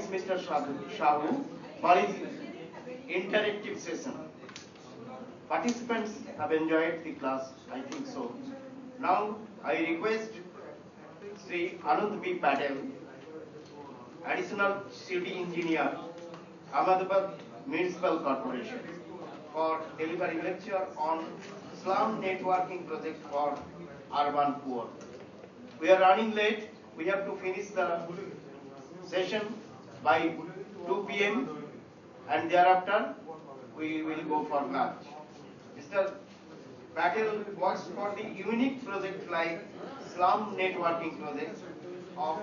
Mr. Shahu for his interactive session. Participants have enjoyed the class, I think so. Now I request Sri Anand B. Patel, Additional City Engineer, Ahmedabad Municipal Corporation, for delivering lecture on slum networking project for urban poor. We are running late. We have to finish the session by 2 p.m. and thereafter we will go for lunch. Mr. Patel works for the unique project like slum networking project of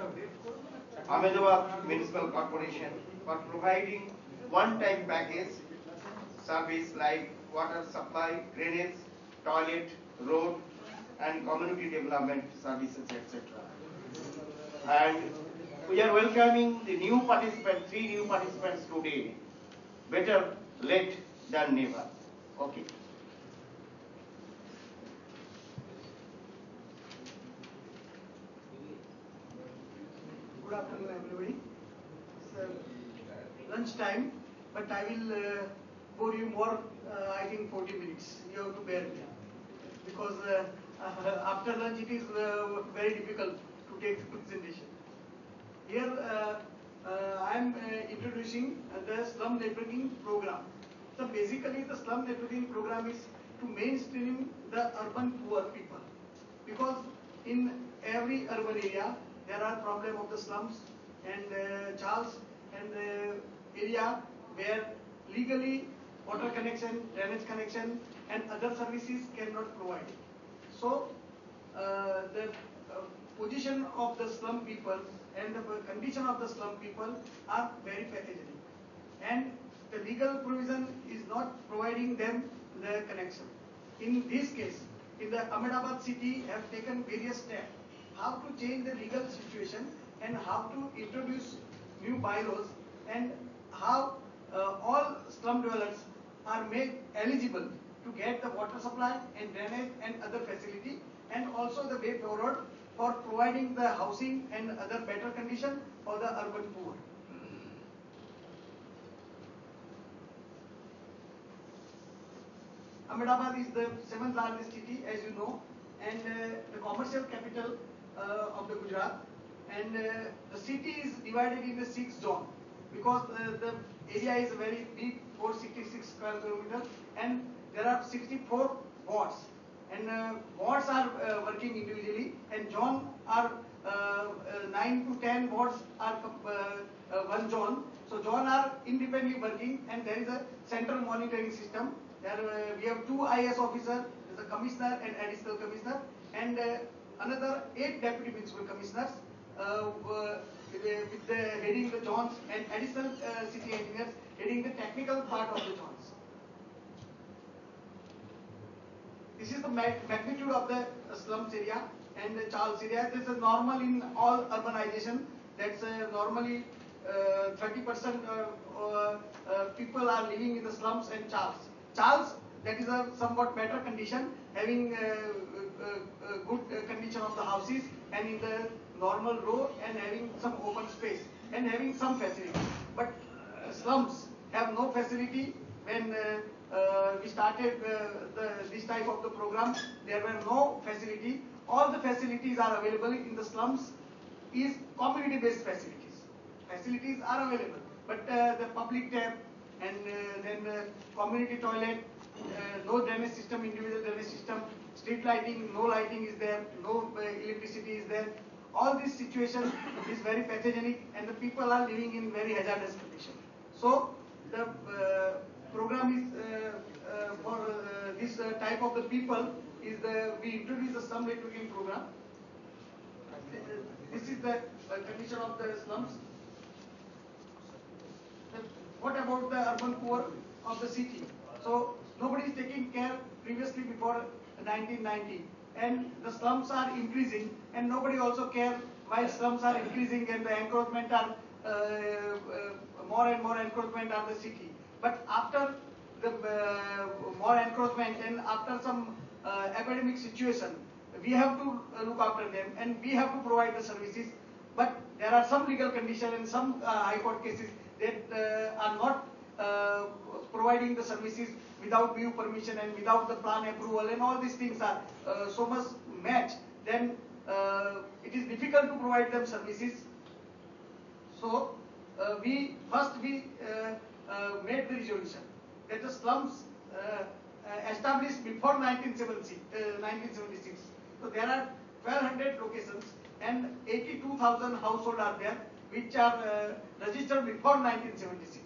Ahmedabad Municipal Corporation for providing one-time package service like water supply, drainage, toilet, road, and community development services, etc. And we are welcoming the new participants, 3 new participants today. Better late than never. Okay. Good afternoon, everybody. It's lunch time, but I will bore you more. I think 40 minutes. You have to bear with me because after lunch it is very difficult to take the presentation. Here I am introducing the slum networking program. So basically, the slum networking program is to mainstream the urban poor people, because in every urban area there are problem of the slums and Charles and area where legally water connection, drainage connection and other services cannot provide. So the position of the slum people and the condition of the slum people are very pathogenic, and the legal provision is not providing them the connection. In this case, in the Ahmedabad city have taken various steps how to change the legal situation and how to introduce new bylaws, and how all slum dwellers are made eligible to get the water supply and drainage and other facility, and also the way forward for providing the housing and other better condition for the urban poor. Ahmedabad is the 7th largest city, as you know, and the commercial capital of the Gujarat, and the city is divided into 6 zones because the area is very big, 466 square kilometers, and there are 64 wards, and wards are working individually, and zones are 9 to 10 wards are one zone. So zones are independently working, and there is a central monitoring system. There we have 2 IS officers, the commissioner and additional commissioner, and another 8 deputy municipal commissioners with the heading the zones, and additional city engineers heading the technical part of the zones. This is the magnitude of the slums area and the Charles area. This is normal in all urbanization. That's normally 30% people are living in the slums and Charles. Charles, that is a somewhat better condition, having good condition of the houses and in the normal row and having some open space and having some facility. But slums have no facility. When we started this type of the program, there were no facility. All the facilities are available in the slums is community-based facilities. Facilities are available, but the public tap and then community toilet, no drainage system, individual drainage system, street lighting, no lighting is there, no electricity is there. All this situation is very pathogenic, and the people are living in very hazardous condition. So the program is for this type of the people is we introduce the slum networking program. This is the condition of the slums. What about the urban poor of the city? So nobody is taking care previously before 1990, and the slums are increasing, and nobody also cares why slums are increasing and the encroachment are more and more encroachment on the city. But after the more encroachment and after some epidemic situation, we have to look after them and we have to provide the services. but there are some legal conditions and some high court cases that are not providing the services without view permission and without the plan approval, and all these things are so much match, then it is difficult to provide them services. So we made the resolution that the slums established before 1976. So there are 1200 locations and 82,000 households are there which are registered before 1976.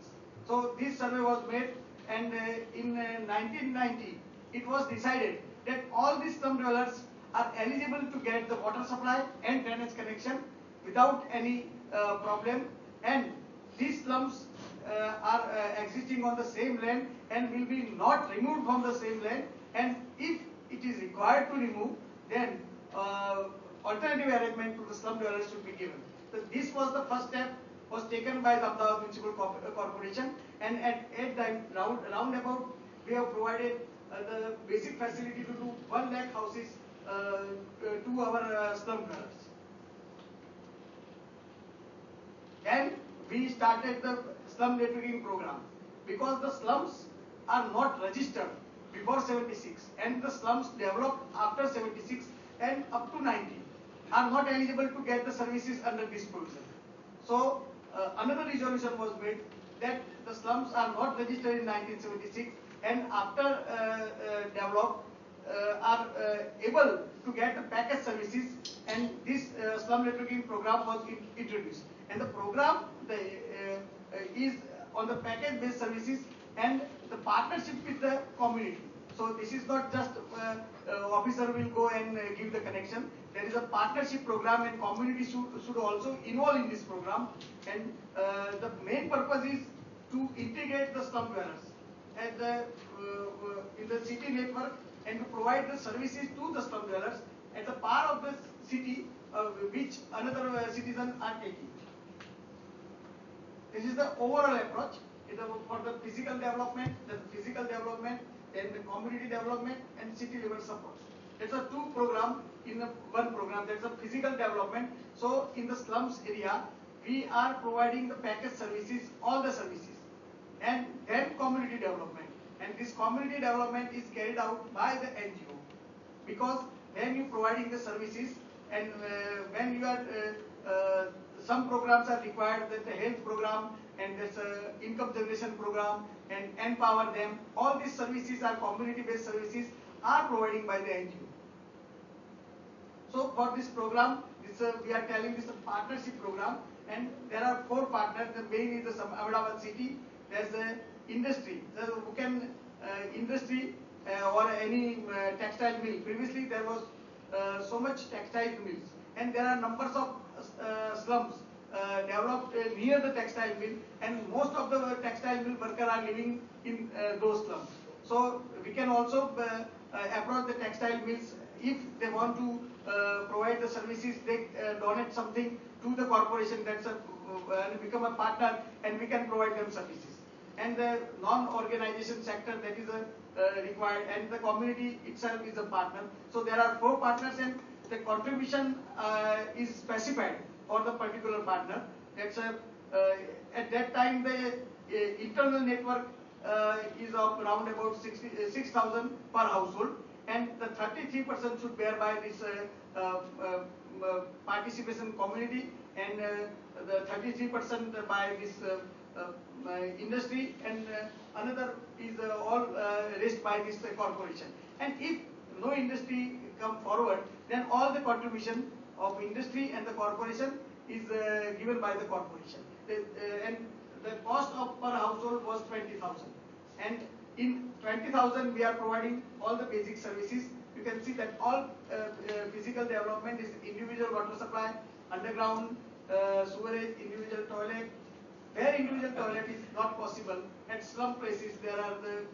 So this survey was made, and in 1990 it was decided that all these slum dwellers are eligible to get the water supply and drainage connection without any problem, and these slums are existing on the same land and will be not removed from the same land, and if it is required to remove, then alternative arrangement to the slum dwellers should be given. So this was the first step was taken by the Ahmedabad Municipal Corporation, and at time roundabout we have provided the basic facility to do 1 lakh houses to our slum dwellers. Then we started the slum networking program, because the slums are not registered before 76 and the slums developed after 76 and up to 90 are not eligible to get the services under this provision. So another resolution was made that the slums are not registered in 1976 and after developed are able to get the package services, and this slum networking program was introduced, and the program is on the package based services and the partnership with the community. So this is not just officer will go and give the connection. There is a partnership program, and community should also involve in this program, and the main purpose is to integrate the slum dwellers at in the city network and to provide the services to the slum dwellers at the part of the city which another citizens are taking. This is the overall approach for the physical development, then the community development and city level support. That's a two program in one program. That's a physical development. So in the slums area, we are providing the package services, all the services, and then community development. And this community development is carried out by the NGO, because when you providing the services and when you are some programs are required, that the health program and this income generation program and empower them. All these services are community-based services are providing by the NGO. So for this program, we are telling this a partnership program, and there are 4 partners. The main is the Ahmedabad city. There's the industry. Who can industry or any textile mill. Previously there was so much textile mills, and there are numbers of slums developed near the textile mill, and most of the textile mill workers are living in those slums. So we can also approach the textile mills. If they want to provide the services, they donate something to the corporation, that's become a partner, and we can provide them services. And the non-organization sector, that is required, and the community itself is a partner. So there are 4 partners, and the contribution is specified for the particular partner. That's at that time the internal network is of around about 6,000 per household, and the 33% should bear by this participation community, and the 33% by this industry, and another is all raised by this corporation. And if no industry come forward, then all the contribution of industry and the corporation is given by the corporation. And the cost of per household was 20,000. And in 20,000 we are providing all the basic services. You can see that all physical development is individual water supply, underground sewerage, individual toilet. Where individual toilet is not possible, at slum places there are the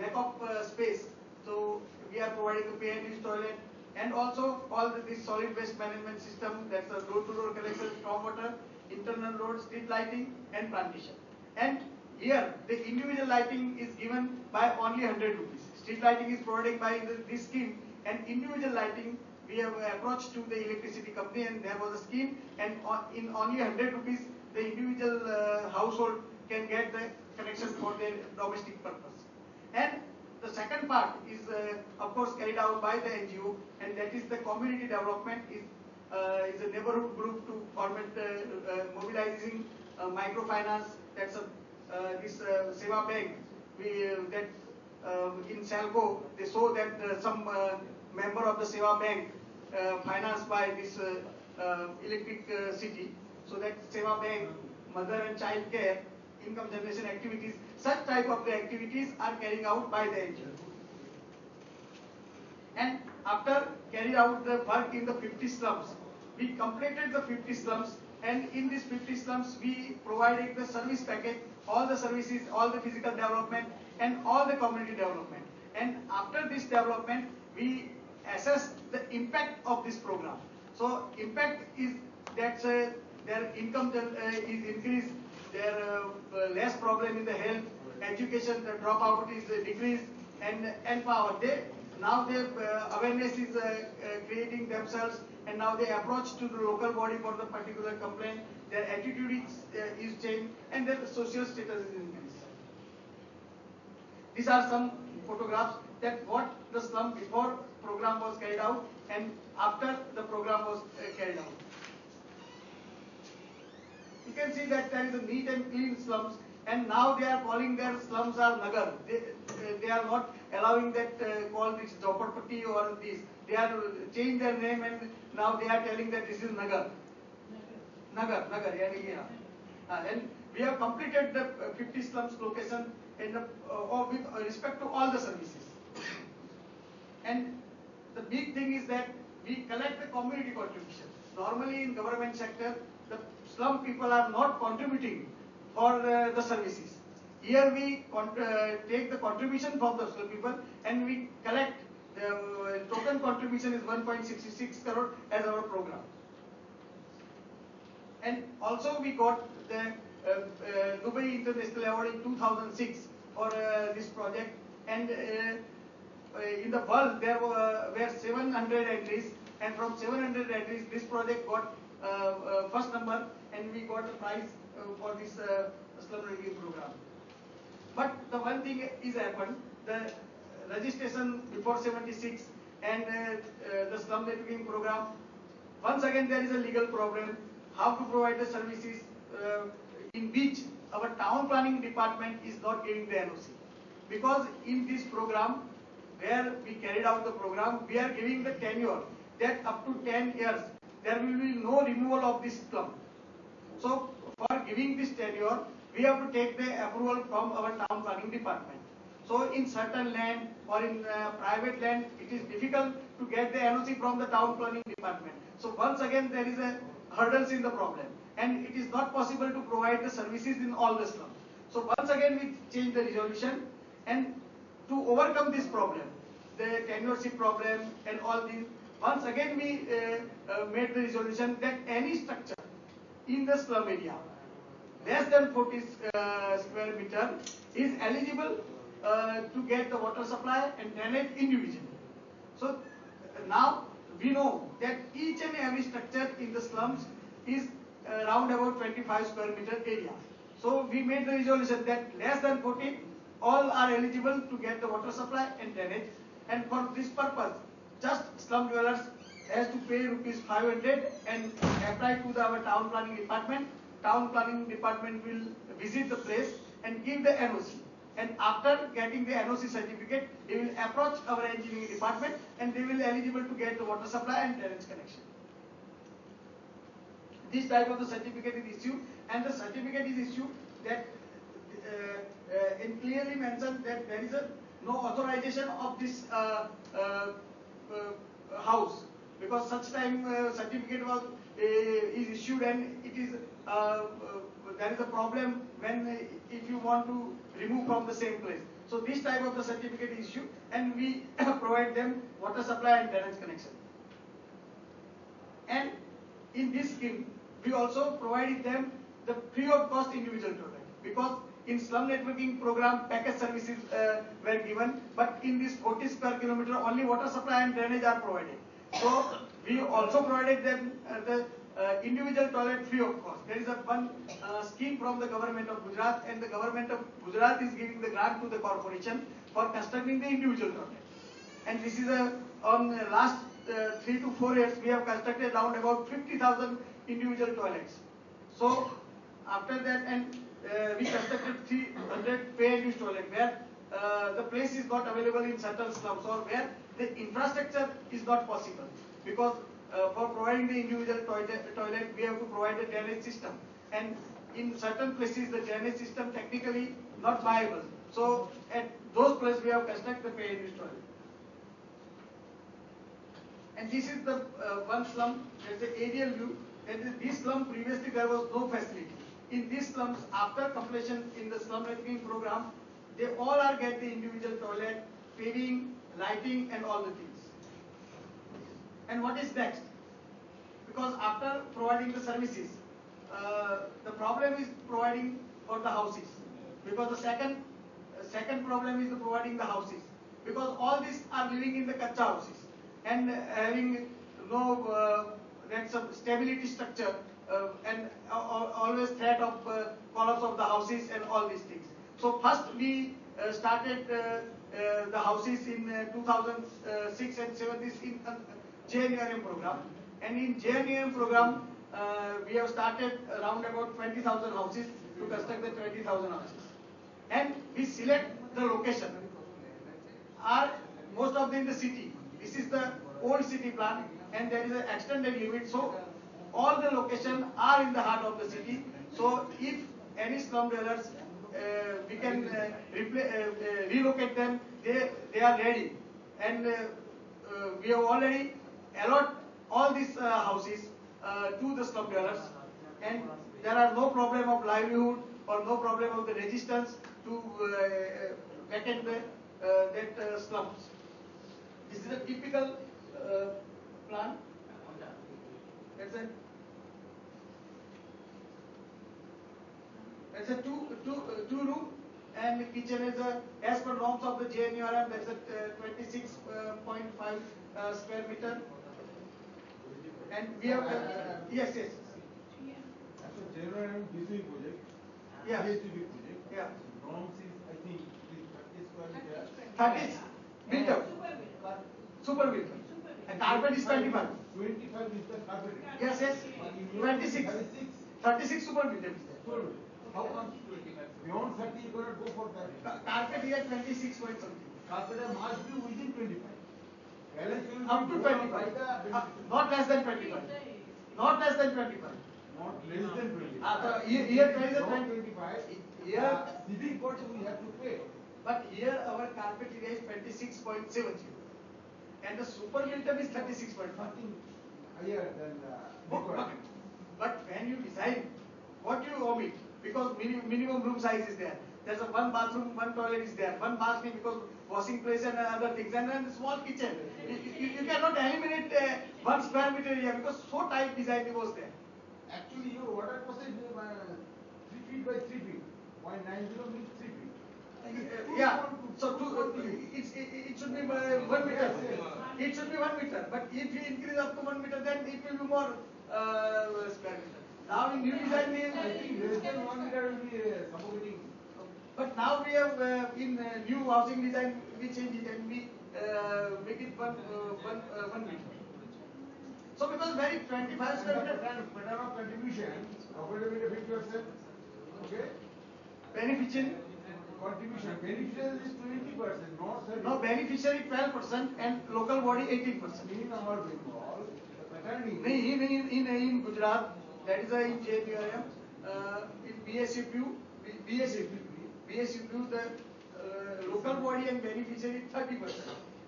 lack of space. So we are providing a pay and use toilet, and also all this solid waste management system, that's a door-to-door collection, stormwater, internal road, street lighting and plantation. And here the individual lighting is given by only 100 rupees. Street lighting is provided by this scheme, and individual lighting we have approached to the electricity company, and there was a scheme, and in only 100 rupees, the individual household can get the connection for their domestic purpose. And the second part is, of course, carried out by the NGO, and that is the community development. Is a neighborhood group to format mobilizing microfinance. That's this Seva Bank. In Salco, they saw that some member of the Seva Bank financed by this electric city. So that Seva Bank, mother and child care, income generation activities, such type of the activities are carried out by the NGO. And after carrying out the work in the 50 slums, we completed the 50 slums, and in these 50 slums we provided the service package, all the services, all the physical development and all the community development. And after this development, we assess the impact of this program. So impact is that their income is increased, their less problem in the health, education, the dropout is decreased, and power. Now their awareness is creating themselves, and now they approach to the local body for the particular complaint. Their attitude is changed, and their social status is increased. These are some photographs that what the slum before program was carried out and after the program was carried out. You can see that there is a neat and clean slums, and now they are calling their slums are Nagar. They are not allowing that call this Jhoppadpatti or this. They are changed their name, and now they are telling that this is Nagar. Nagar, yeah. And we have completed the 50 slums location in the, with respect to all the services. And the big thing is that we collect the community contribution. Normally in government sector, the slum people are not contributing for the services. Here we take the contribution from the slum people, and we collect the total contribution is 1.66 crore as our program. And also we got the Dubai International Award in 2006 for this project, and in the world there were 700 entries, and from 700 entries this project got first number, and we got the prize for this slum review program. But the one thing is happened, the registration before 76 and the slum networking program, once again there is a legal problem, how to provide the services in which our town planning department is not giving the NOC. Because in this program, where we carried out the program, we are giving the tenure that up to 10 years, there will be no removal of this slum. So for giving this tenure, we have to take the approval from our town planning department. So in certain land or in private land, it is difficult to get the NOC from the town planning department. So once again, there is a hurdles in the problem, and it is not possible to provide the services in all the slums. So once again, we change the resolution, and to overcome this problem, the tenureship problem and all these, once again we made the resolution that any structure in the slum area less than 40 square meter is eligible to get the water supply and drainage individually. So now we know that each and every structure in the slums is around about 25 square meter area. So we made the resolution that less than 40, all are eligible to get the water supply and drainage. And for this purpose, just slum dwellers has to pay rupees 500 and apply to our town planning department. Town planning department will visit the place and give the NOC. And after getting the NOC certificate, they will approach our engineering department, and they will be eligible to get the water supply and drainage connection. This type of the certificate is issued, and the certificate is issued that it clearly mentioned that there is no authorization of this house, because such time certificate was is issued, and it is there is a problem when if you want to remove from the same place. So this type of the certificate is issued, and we provide them water supply and drainage connection. And in this scheme, we also provided them the free of cost individual toilet, because in slum networking program package services were given, but in this 40 square kilometer only water supply and drainage are provided. So we also provided them the individual toilet free of cost. There is a one scheme from the government of Gujarat, and the government of Gujarat is giving the grant to the corporation for constructing the individual toilet. And this is on last 3 to 4 years we have constructed around about 50,000 individual toilets. So after that, and we constructed 300 pay-and-use toilet where the place is not available in certain slums or where the infrastructure is not possible, because for providing the individual toilet we have to provide a drainage system, and in certain places the drainage system technically not viable. So at those places we have constructed the pay-and-use toilet. And this is the one slum. There's the aerial view. And this slum previously there was no facility. In these slums, after completion in the slum lighting program, they all are get the individual toilet, paving, lighting, and all the things. And what is next? Because after providing the services, the problem is providing for the houses. Because the second problem is the providing the houses. Because all these are living in the kacha houses and having no that some stability structure and always threat of collapse of the houses and all these things. So first we started the houses in 2006 and 7 this in JNURM program, and in JNURM program we have started around about 20,000 houses to construct the 20,000 houses, and we select the location are most of them in the city. This is the old city plan, and there is an extended limit, so all the locations are in the heart of the city. So if any slum dwellers we can relocate them, they are ready, and we have already allot all these houses to the slum dwellers, and there are no problem of livelihood or no problem of the resistance to vacate that slums. This is a typical plan. That's it. It's a two room, and the kitchen is as per norms of the JNURM. That's a 26.5 square meter, and we have yes. So JNURM BCB project, Yeah. BSTB project. Yeah. Norms is I think it is 30 square meter. 30 meter. Super meter. And carpet is 25. 25 is the carpet. Yes. 26. 36 super meter. How come 25? Beyond 30 you cannot go for that. Carpet here 26 point something. Carpet must be within 25. Balance will Up be to borne 25. by the Not less than 25. Not less than 25. not less than 25. So here there is a Beyond 20. 25. Here, Civic court we have to pay. but here our carpet area is 26.70, and the super meter is 36.5. Something higher than But when you design what you omit, because minimum room size is there. There's a one bathroom, one toilet is there, one bathroom because washing place and other things, and then small kitchen. You cannot eliminate 1 square meter area because so tight design was there. Actually, your water passage is 3 feet by 3 feet. 0.90 means 3 feet. Yeah, so it should be 1 meter. It should be 1 meter, but if you increase up to 1 meter, then it will be more square meter. Now in new design, I think less than 1 meter will be suffocating. but now we have in new housing design we change it and we make it one meter. So because very 25 square meter Pattern of contribution, affordability 50%. Okay? beneficiary. Contribution. Beneficial is 20%, not 30%. No, beneficiary 12% and local body 18%. In our Bengal, the pattern is In Gujarat, that is in JNURM, in BSUPU, the local body and beneficiary 30%,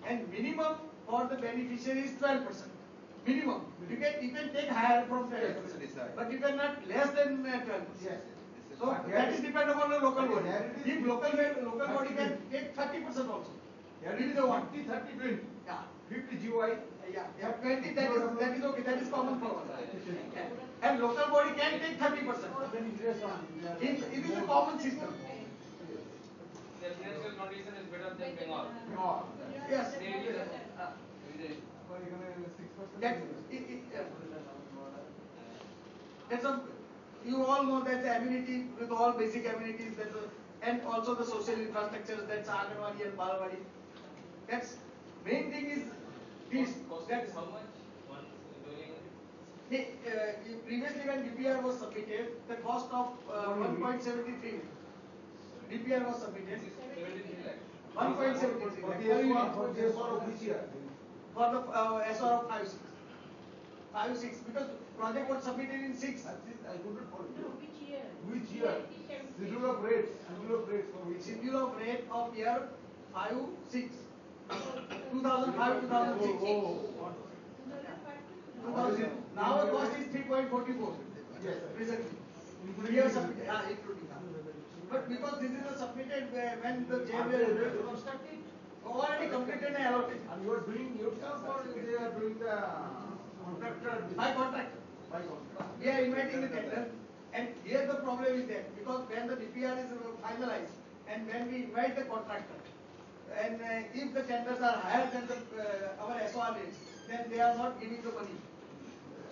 and minimum for the beneficiary is 12%. Minimum. You can take higher from 12%, but you cannot less than 12%. yes. So that is depend upon the local body. There it is. If local body can take 30% also. There It is is the one. 50, 30, 20. Yeah. 50 GY. Yeah, 20, that is okay, that is common for all. And local body can take 30%. It is a common system. The financial condition is better than Bengal. No. Yes. এখানে 6 That that's a, you all know that the amenity with all basic amenities that and also the social infrastructures, that's Anganwadi and Balwadi. That's main thing is this. That's how much? One dwelling. Previously when DPR was submitted, the cost of 1.73 DPR was submitted. 73 lakh. 1.73 For lakh the SR of which year? for the SR of 5/6. 5/6 because project was submitted in 6. I couldn't follow. Which year? Which year? Schedule of rates. Schedule of rates for which year? Schedule of rate of year 5/6. 2005 2006. Oh. 2000. Now the cost is 3.44. Yes. Presently. Including We have this. submitted, including that. But because this is a submitted when the Are they JML ready to construct it? already completed and allotted And you are doing yourself or they are doing the contractor? by contractor. By contractor. We are inviting the tender, and here the problem is that because when the DPR is finalized and when we invite the contractor, and if the tenders are higher than the our SOR rates, then they are not giving the money.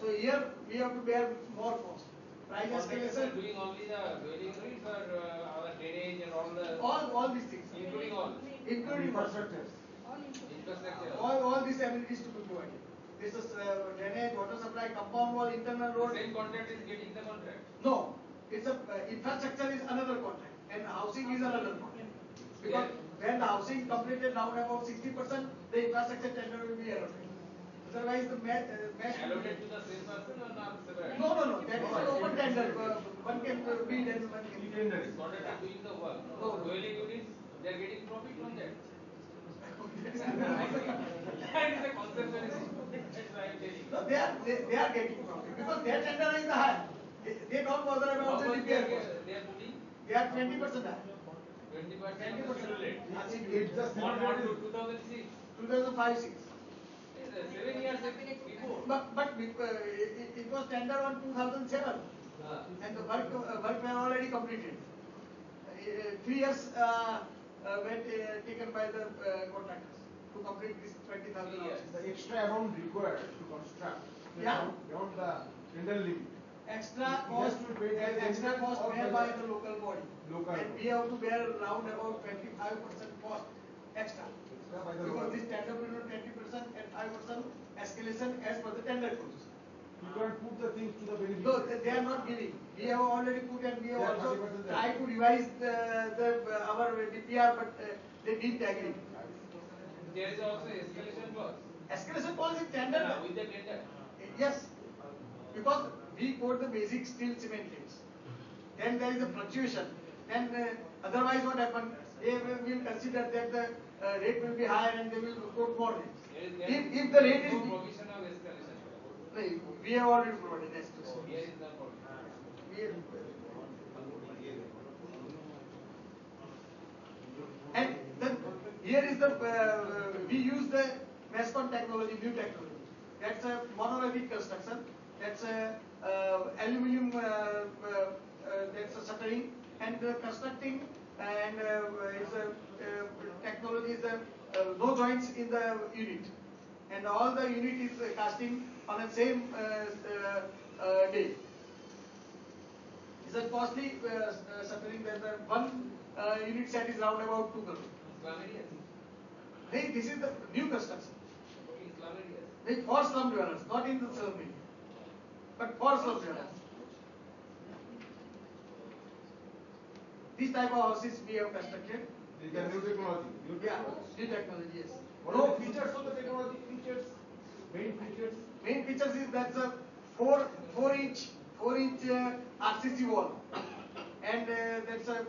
So here we have to bear more cost. Price Contractors are escalation, doing only the dwelling units or our drainage and all the, all these things, including all, including Infrastructures. infrastructure. all these amenities to be provided. This is drainage, water supply, compound wall, internal road. Same contract is getting the contract. No, it's a infrastructure is another contract and housing is another contract. Because when the housing completed down about 60%, the infrastructure tender will be allotted. Otherwise, the match Allocated to the same person or not separate? No. That is an open tender. One can bid and one can. Tenders. Contractor doing the work. No. Dwelling units, they are getting profit from that. That is That is the conception. That's why I am telling. No, they are getting profit because their tender is the higher. They don't bother How about the much DPR cost. they are putting? They are 20% higher. 20% rate. It's just On to 2006. 2005-6. 7 years before. But it was tender on 2007. And the work were already completed. 3 years were taken by the contractors to complete this 20,000 3 years. houses. The extra amount required to construct. Yeah. Beyond the tender limit. Extra It has cost, to be paid by the extra citizens cost or bear by by the the local body. local And body. we have to bear around about 25% cost extra. Extra by the Because local. this tender will be 20% and 5% escalation as per the tender rules. You can put the things to the benefit. No, they are not giving. We have already put and we have They are also 30% there. tried to revise our DPR, but they didn't agree. There is also escalation clause. Escalation clause is tender. With the tender. Yes, because we quote the basic steel cement rates. Then there is a fluctuation. Then otherwise what happens? They will consider that the rate will be higher and they will quote more rates. If the rate is no provision of escalation. no, we have already provided escalation. Here is the provision. We have- And then here is the we use the Mascon technology, new technology. That's a monolithic construction. That's a aluminium. That's a shuttering and constructing and it's a technology is no joints in the unit, and all the unit is casting on the same day. It's a costly shuttering. That one unit set is around about 2 crore. Slum areas. Hey, this is the new construction. In slum areas. Hey, for slum dwellers, not in the slum area, but for slum dwellers. These type of houses we have constructed. These are new technology. New Yeah, technology. new technology, yes. What are the features of the technology? Features? Main features? Main features is that's a 4 inch RCC wall, and that's a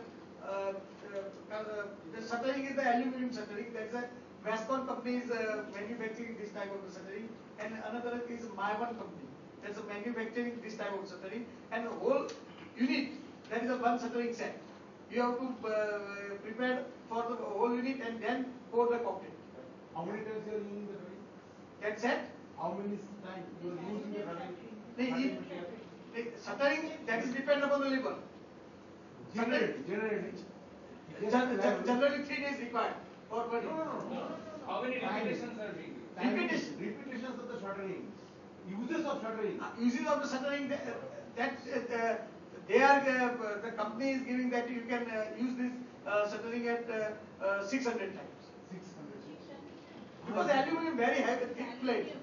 the shuttering is the aluminium shuttering. That's a Mascon company is manufacturing this type of shuttering, and another is Maiwan company. That's a manufacturing this type of shuttering, and the whole unit that is a one shuttering set. You have to prepare for the whole unit and then pour the concrete. How many times you are using the drawing? That set. How many times you are using the drawing? The shuttering that is depend upon the labor. Generally. Generally 3 days required for one. No. How many repetitions are being used? Repetition. Repetitions of the shuttering. Uses of shuttering. Uses of the shuttering, they are the company is giving that you can use this shuttering at 600 times. 600. Because the aluminum very heavy, thick plate,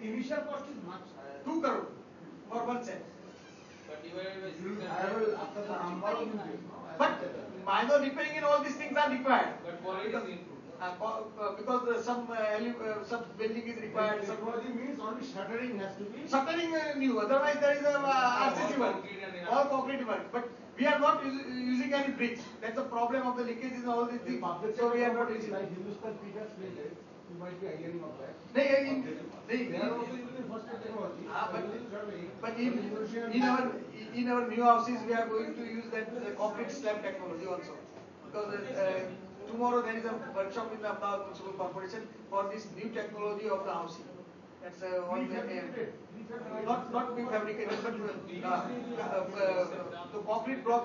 Initial cost is much higher. 2 crore for one set. But divided by You 600. I will after the number of uses. But minor repairing and all these things are required. But quality is improved. Because some building is required. Some Technology means only shuttering has to be. shuttering new. Otherwise, there is a RCC work, concrete and all concrete work. But we are not using any bricks. That's the problem of the leakages and all these The things. public So we are not sector using. like Hindustan Peters Limited, you might be hearing of that. They They are also using first technology. but in our new houses we are going to use that concrete slab technology also, because tomorrow there is a workshop in the Ahmedabad Municipal Corporation for this new technology of the housing. That's what they aim. Not prefabricated, but the concrete block,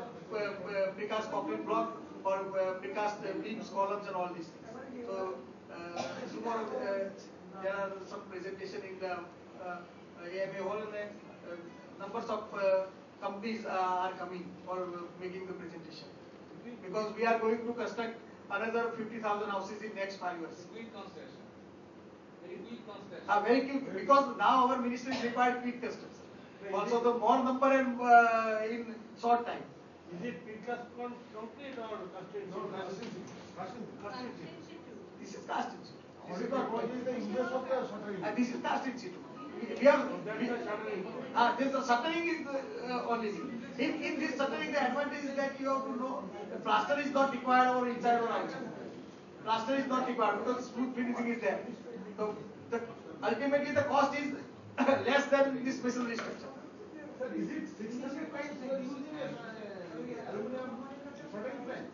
precast concrete block, or precast beams, columns, and all these things. So tomorrow there are some presentation in the AMA hall, and numbers of companies are coming for making the presentation, because we are going to construct another 50,000 houses in next 5 years. Quick construction. Very quick construction. Very quick, because now our ministry is required quick construction. Also, the more number and in short time. Is it precast concrete or custom? No, custom. This is cast in situ. This is not what is the interest of the shuttering. This is cast in situ. We are. This the shuttering is only thing. In this shuttering, the advantage is that you have to know the plaster is not required over inside or outside. Plaster is not required because smooth finishing is there. So ultimately the cost is less than this masonry structure. Sir, is it 600 times you are using aluminum shuttering plank?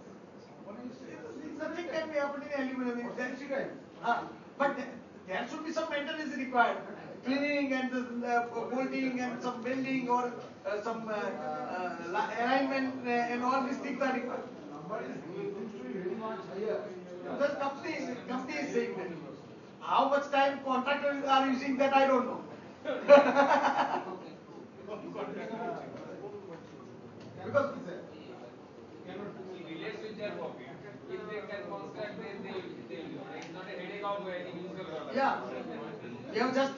Nothing can be happening in aluminum. Or 60 times? But there should be some maintenance required. Cleaning and bolting and some bending or some alignment and all these things are required. Number seems to be very much higher. The company is saying that. How much time contractors are using that, I don't know. Because It relates with their profit. If they can construct, then they will. It's not a headache of any user. yeah, we have just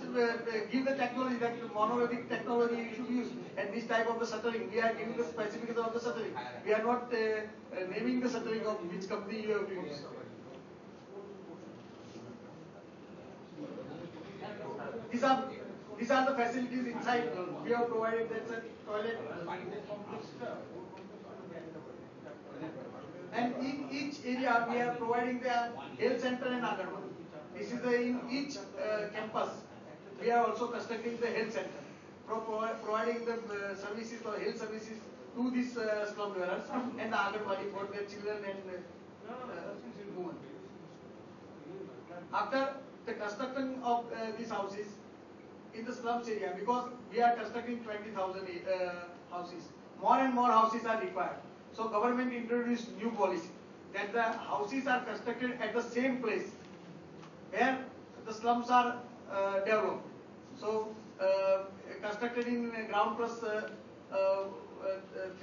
give the technology, that monolithic technology you should use, and this type of the shuttering. We are giving the specification of the shuttering. We are not naming the shuttering of which company you have to use. These are the facilities inside. We have provided that's a toilet. And in each area we are providing the health center and Anganwadi. This is in each campus. We are also constructing the health center, providing the services or health services to these slum dwellers and the Anganwadi for their children and women. After the construction of these houses in the slums area, because we are constructing 20,000 houses, more and more houses are required. So government introduced new policy that the houses are constructed at the same place where the slums are developed. So constructed in ground plus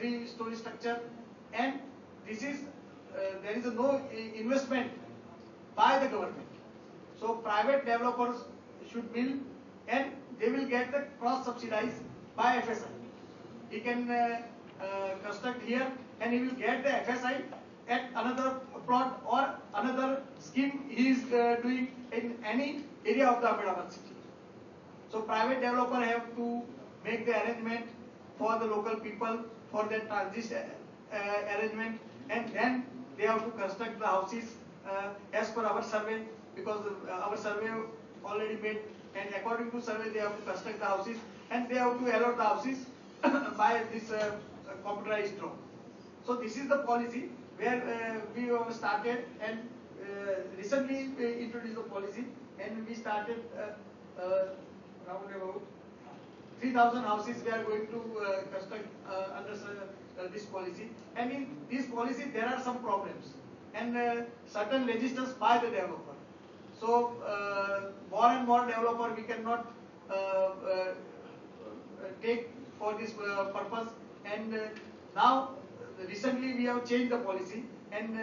3-story structure, and this is there is no investment by the government. So private developers should build, and they will get the cross subsidized by FSI. He can construct here, and he will get the FSI at another plot or another scheme he is doing in any area of the Ahmedabad city. So private developer have to make the arrangement for the local people for their transit arrangement, and then they have to construct the houses as per our survey, because our survey already made, and according to survey they have to construct the houses, and they have to allot the houses by this computerized draw. So this is the policy where we have started, and recently we introduced the policy, and we started around about 3,000 houses we are going to construct under this policy. And in this policy there are some problems, and certain registers by the developer. So more and more developer we cannot take for this purpose, and now recently we have changed the policy, and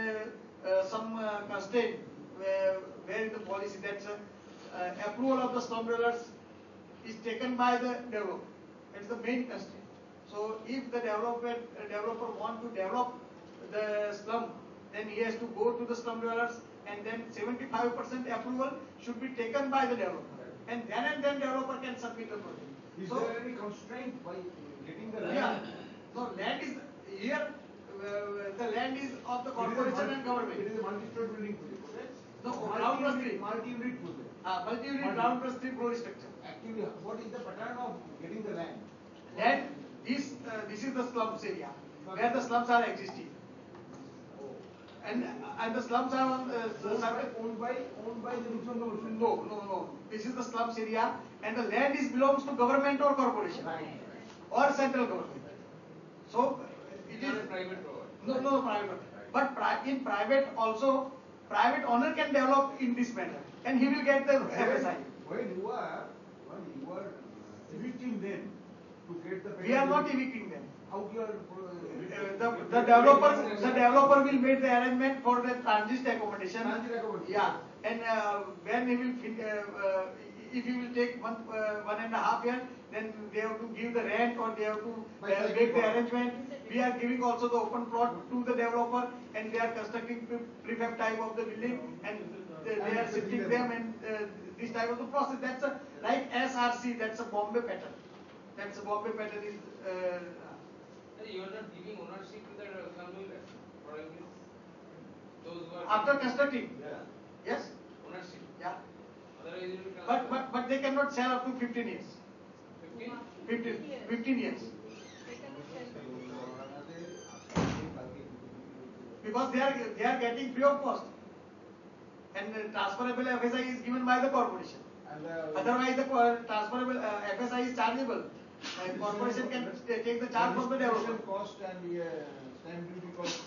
some constraint where in the policy that approval of the slum dwellers is taken by the developer. That's the main constraint. So if the developer want to develop the slum, then he has to go to the slum dwellers, and then 75% approval should be taken by the developer, and then developer can submit the project. Is So, there any constraint by getting the land? yeah, so land is here. The land is of the corporation and government. It is a multi-story building project. No, ground plus three. Multi-unit project. Multi-unit ground plus three floor structure. Actually, what is the pattern of getting the land? Land, this is the slums area where the slums are existing, and the slums are on Owned by the Muslim government. no. This is the slums area, and the land is belongs to government or corporation Right. or central government. So it It's not a is private property. no private, but in private also private owner can develop in this manner, and he will get the FSI. When you are evicting them to get the. We are not evicting them. How you are. The developer will make the arrangement for the transit accommodation. Transit accommodation. Yeah, and when he will if he will take 1.5 years, then they have to give the rent, or they have to make the arrangement. We are giving also the open plot to the developer, and they are constructing prefab type of the building, and they are shifting them, and this type of the process. That's like SRC. That's a Bombay pattern. That's a Bombay pattern is. You are not giving ownership to the slum dwellers, or I mean, those who are After constructing, Yeah. yes, ownership. yeah, Otherwise, you will transfer. but they cannot sell up to 15 years. 15? 15 years, because they are getting free of cost, and transferable FSI is given by the corporation. And Otherwise, the transferable FSI is chargeable. Corporation can take the charge from the developer. cost and stamp duty cost.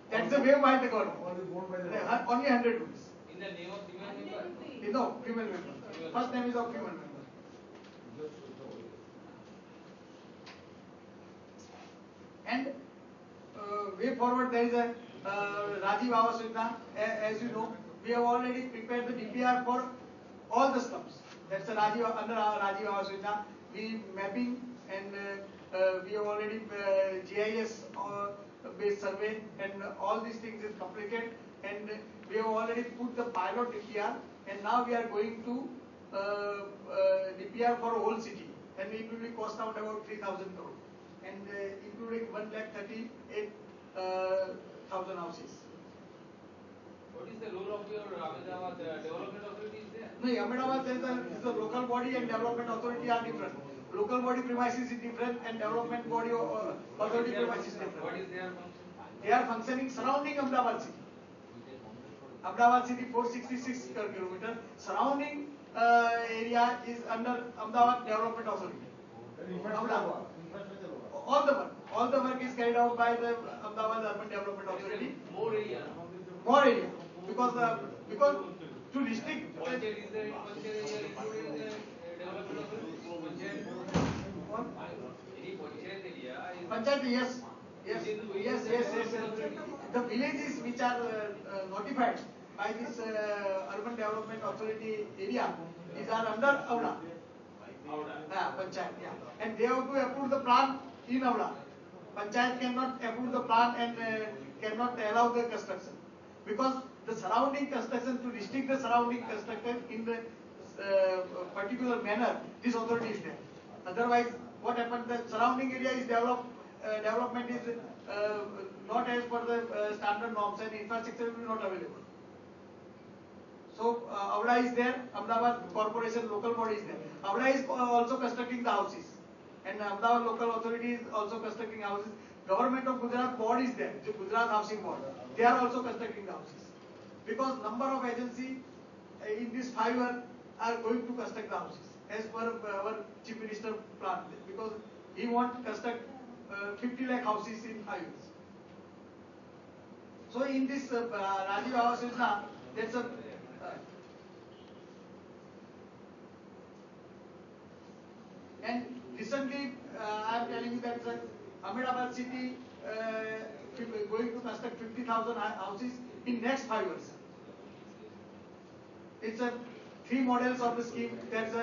That's the way by the government. All is borne by the Only 100 rupees. In the name of female member? No, female member. First name is of female member. And way forward there is a Rajiv Awas Yojana. As you know, we have already prepared the DPR for all the slums. That's a under Rajiv Awas Yojana. We mapping, and we have already GIS based survey, and all these things is completed, and we have already put the pilot DPR, and now we are going to DPR for whole city, and it will be cost out about 3,000 crore, and including 1,38,000 houses. What is the role of your Ahmedabad development authority is there? No, Ahmedabad is the local body, and development authority are different. Local body premises is different, and development body authority premises is different. What is their function? They are functioning surrounding Ahmedabad city. Ahmedabad city 466 square kilometer. Surrounding area is under Ahmedabad Development Authority. All the work is carried out by the Ahmedabad Urban Development Authority. More area. More area, because to restrict. Panchayat is there in Panchayat area included in the development authority? Panchayat? Any Panchayat area is. Panchayat, yes. The villages which are notified by this Urban Development Authority area, these are under Avda. Panchayat, yeah. And they have to approve the plan in Avda. Panchayat cannot approve the plan and cannot allow the construction, because the surrounding construction, to restrict the surrounding construction in the particular manner, this authority is there. Otherwise, what happens? The surrounding area is development is not as per the standard norms, and infrastructure will be not available. So Avda is there, Ahmedabad Corporation local body is there. Avda is also constructing the houses, and Ahmedabad local authority is also constructing houses. Government of Gujarat board is there, the Gujarat Housing Board. They are also constructing the houses, because number of agencies in this 5 years are going to construct the houses as per our Chief Minister plan, because he wants to construct 50 lakh houses in 5 years. So in this Rajiv Awas Yojana, that's a recently, I am telling you that Ahmedabad city going to construct 50,000 houses in next 5 years. It's a 3 models of the scheme. There's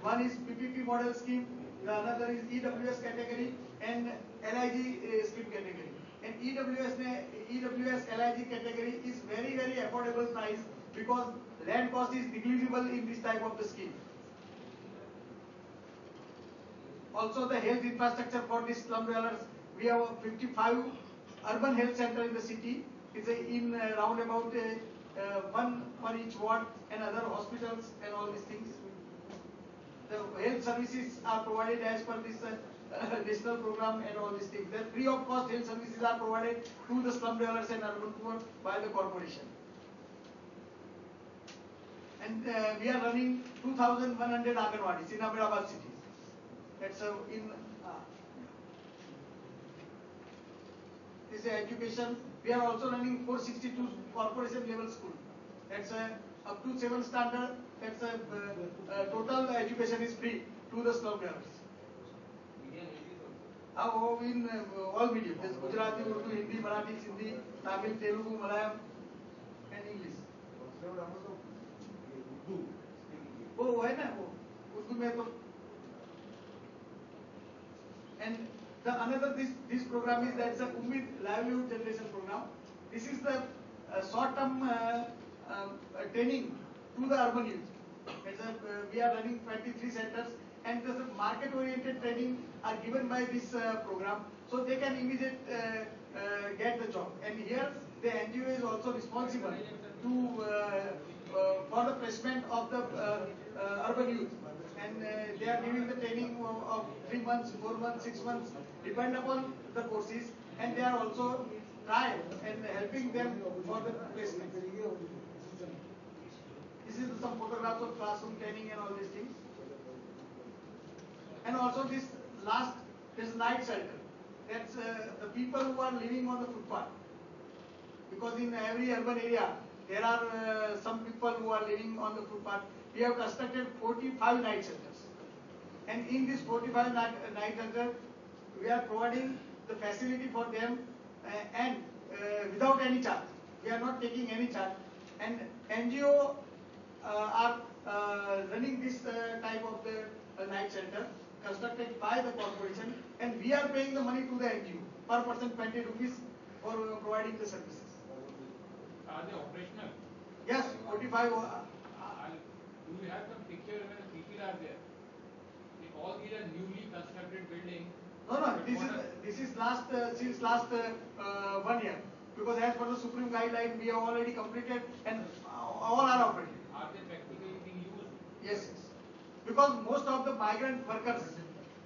one is PPP model scheme, the another is EWS category and LIG scheme category. And EWS LIG category is very affordable price because land cost is negligible in this type of the scheme. Also the health infrastructure for these slum dwellers, we have 55 urban health center in the city. It's in round about one for each ward and other hospitals and all these things. The health services are provided as per this national program and all these things. The free of cost health services are provided to the slum dwellers and urban poor by the corporation. And we are running 2,100 Anganwadis in Ahmedabad city. That's in this education. We are also running 462 corporation level school. That's up to 7th standard. That's total education is free to the slum dwellers. In all medium. There's Gujarati, Urdu, Hindi, Marathi, Sindhi, Tamil, Telugu, Malayalam, and English. वो है ना वो उर्दू में तो. And the another this program is that's a Ummid livelihood generation program. This is the short-term training to the urban youth. We are running 23 centers, and the market-oriented training are given by this program, so they can immediately get the job. And here the NGO is also responsible to for the placement of the urban youth. And they are giving the training of 3 months, 4 months, 6 months, depend upon the courses, and they are also trying and helping them for the placement. This is some photographs of classroom training and all these things. And also this night shelter. That's the people who are living on the footpath. Because in every urban area, there are some people who are living on the footpath. We have constructed 45 night shelters. And in this 45 night shelter, we are providing the facility for them and without any charge. We are not taking any charge. And NGO are running this type of the night shelter constructed by the corporation, and we are paying the money to the NGO per person 20 rupees for providing the services. Are they operational? Yes, 45. Do you have some picture when the people are there? If all these are newly constructed buildings. No. This is since last 1 year. Because as per the Supreme guideline, we have already completed and all are operating. Are they practically being used? Yes. Because most of the migrant workers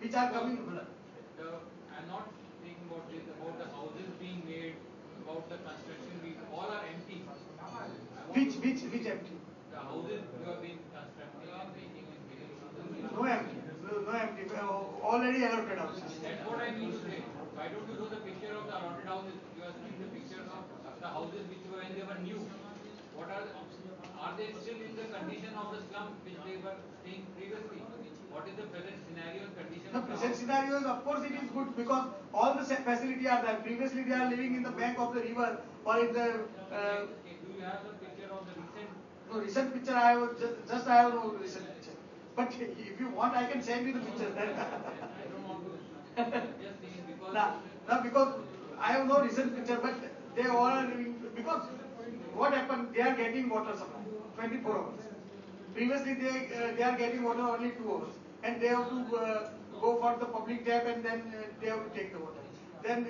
which are coming. I'm not thinking about this, about the houses being made, about the construction, all are empty. Which empty? The houses you have been constructing and making and building. No empty. Already allotted houses. That's what I mean to say. Why don't you show the picture of the allotted houses? You are seeing the pictures of the houses which were when they were new. What are they still in the condition of the slum which they were staying previously? What is the present scenario and condition? The present scenario is, of course, it is good because all the facility are there. Previously, they are living in the bank of the river or in the. Do you have the picture of the recent? No, recent picture I have I have no recent picture. But if you want, I can send you the picture. I don't want to. Just saying because. No, because I have no recent picture, but they all are living because what happened? They are getting water supply 24 hours. Previously, they are getting water only 2 hours, and they have to go for the public tap, and then they have to take the water. Then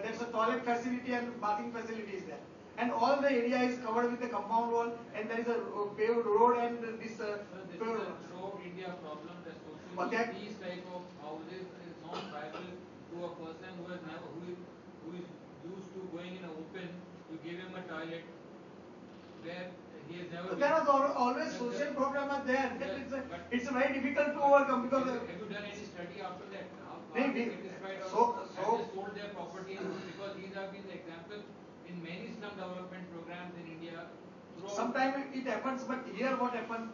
there's a toilet facility and bathing facility is there, and all the area is covered with the compound wall, and there is a paved road and this. This is a throughout India problem that socially these type of houses is not viable to a person who is used to going in an open. You give him a toilet where he has never. There are always social problems are there. It's very difficult to overcome because. Have you done any study after that? Maybe. Have So they sold their property because these have been the examples in many slum development programs in India. Sometimes it happens, but here what happens,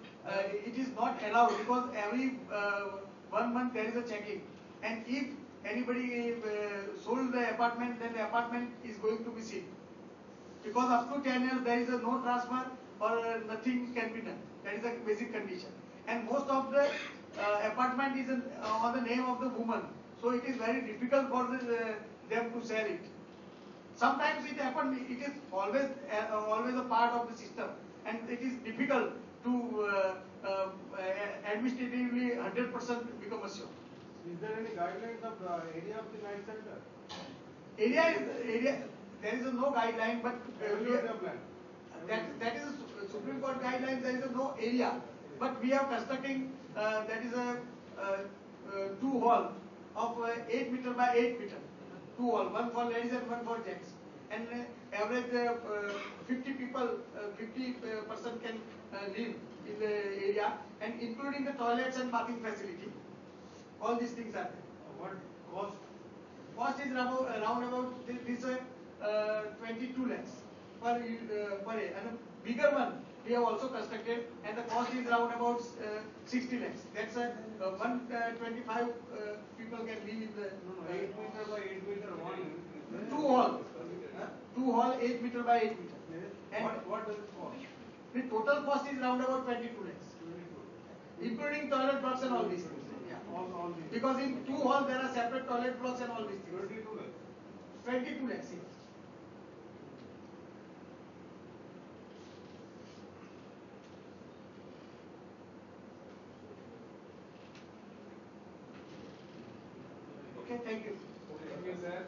it is not allowed because every 1 month there is a checking. and if anybody sold the apartment, then the apartment is going to be sealed. Because up to 10 years there is a no transfer or nothing can be done. That is a basic condition. And most of the apartment is on the name of the woman, so it is very difficult for them to sell it. Sometimes it happens, it is always a part of the system, and it is difficult to administratively 100% become a sure. Is there any guidelines of area of the night center? Area, there is no guideline, but Plan. that is a Supreme Court guidelines. There is no area, but we are constructing that is a two hall of 8 meter by 8 meter, two hall, one for ladies and one for gents, and average 50 people, 50% can live in the area, and including the toilets and bathing facility. All these things are there. What cost? Cost is around about this 22 lakhs per year, and a bigger one we have also constructed, and the cost is around about 60 lakhs. That's 125 people can live in the 8 meter by 8 meter one. two hall 8 meter by 8 meter. Yes. And What does it cost? the total cost is around about 22 lakhs, 22. including toilet blocks and all these things. Yeah. All these. Because in two halls there are separate toilet blocks and all these things. 22 lakhs. 22 lakhs. Yes. Okay, thank you. Okay, sir.